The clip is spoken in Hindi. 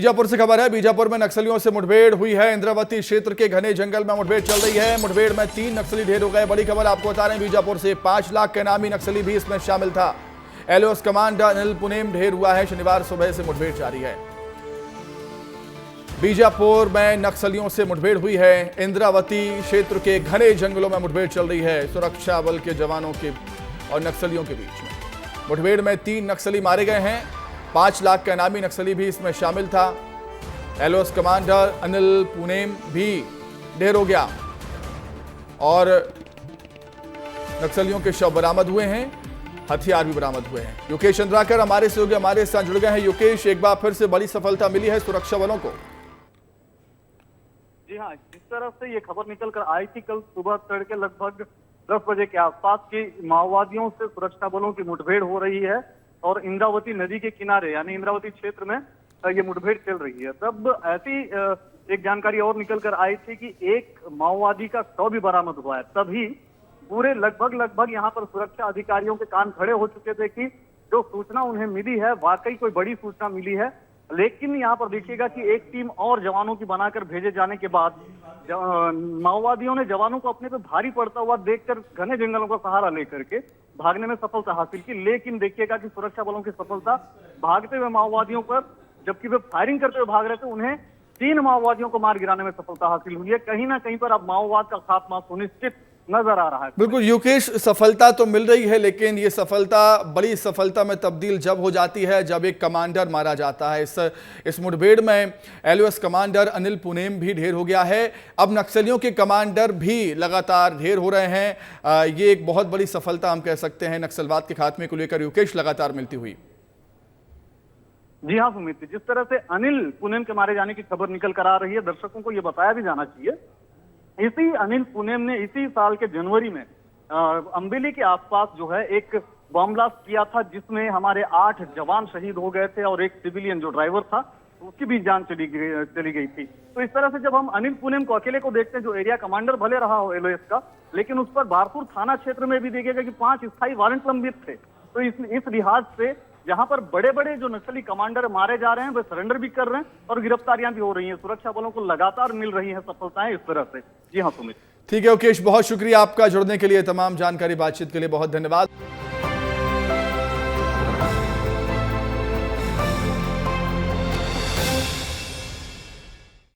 बीजापुर से खबर है। बीजापुर में नक्सलियों से मुठभेड़ हुई है। इंद्रावती क्षेत्र के घने जंगल में मुठभेड़ चल रही है। मुठभेड़ में 3 नक्सली ढेर हो गए। बड़ी खबर आपको बता रहे हैं बीजापुर से। 5 लाख के इनामी नक्सली भी इसमें शामिल था। एलओएस कमांडर अनिल पुनेम ढेर हुआ है। शनिवार सुबह से मुठभेड़ जारी है। बीजापुर में नक्सलियों से मुठभेड़ हुई है। इंद्रावती क्षेत्र के घने जंगलों में मुठभेड़ चल रही है। सुरक्षा बल के जवानों के और नक्सलियों के बीच में मुठभेड़ में 3 नक्सली मारे गए हैं। 5 लाख का इनामी नक्सली भी इसमें शामिल था। एलओएस कमांडर अनिल पुनेम भी ढेर हो गया और नक्सलियों के शव बरामद हुए हैं। हथियार भी बरामद हुए हैं। युकेश चंद्राकर हमारे सहयोगी हमारे साथ जुड़ गए हैं। युकेश, एक बार फिर से बड़ी सफलता मिली है सुरक्षा बलों को। जी हाँ, जिस तरफ से ये खबर निकल कर आई थी कल सुबह तड़के लगभग 10 बजे के आसपास की माओवादियों से सुरक्षा बलों की मुठभेड़ हो रही है और इंद्रावती नदी के किनारे यानी इंद्रावती क्षेत्र में ये मुठभेड़ चल रही है। तब ऐसी एक जानकारी और निकल कर आई थी कि एक माओवादी का शव भी बरामद हुआ है। तभी पूरे लगभग यहाँ पर सुरक्षा अधिकारियों के कान खड़े हो चुके थे कि जो सूचना उन्हें मिली है वाकई कोई बड़ी सूचना मिली है। लेकिन यहाँ पर देखिएगा कि एक टीम और जवानों की बनाकर भेजे जाने के बाद माओवादियों ने जवानों को अपने पे भारी पड़ता हुआ देखकर घने जंगलों का सहारा लेकर के भागने में सफलता हासिल की। लेकिन देखिएगा कि सुरक्षा बलों की सफलता भागते हुए माओवादियों पर, जबकि वे फायरिंग करते हुए भाग रहे थे, उन्हें 3 माओवादियों को मार गिराने में सफलता हासिल हुई है। कहीं ना कहीं पर अब माओवाद का खात्मा सुनिश्चित नजर आ रहा है। बिल्कुल युकेश, सफलता तो मिल रही है लेकिन ये सफलता बड़ी सफलता में तब्दील जब हो जाती है जब एक कमांडर मारा जाता है। इस मुठभेड़ में एलओएस कमांडर अनिल पुनेम भी ढेर हो गया है। अब नक्सलियों के कमांडर भी लगातार ढेर हो रहे हैं। ये एक बहुत बड़ी सफलता हम कह सकते हैं नक्सलवाद के खात्मे को लेकर युकेश लगातार मिलती हुई। जी हाँ सुमित, जिस तरह से अनिल पुनेम के मारे जाने की खबर निकल कर आ रही है, दर्शकों को यह बताया भी जाना चाहिए इसी अनिल पुनेम ने इसी साल के जनवरी में अम्बेली के आसपास जो है एक बम ब्लास्ट किया था जिसमें हमारे 8 जवान शहीद हो गए थे और एक सिविलियन जो ड्राइवर था उसकी भी जान चली गई थी। तो इस तरह से जब हम अनिल पुनेम को अकेले को देखते हैं, जो एरिया कमांडर भले रहा हो एलओएस का, लेकिन उस पर बारपुर थाना क्षेत्र में भी देखिएगा कि 5 स्थायी वारंट लंबित थे। तो इस लिहाज से जहां पर बड़े बड़े जो नक्सली कमांडर मारे जा रहे हैं वे सरेंडर भी कर रहे हैं और गिरफ्तारियां भी हो रही हैं। सुरक्षा बलों को लगातार मिल रही हैं सफलताएं इस तरह से। जी हाँ सुमित। ठीक है युकेश, बहुत शुक्रिया आपका जुड़ने के लिए, तमाम जानकारी बातचीत के लिए बहुत धन्यवाद।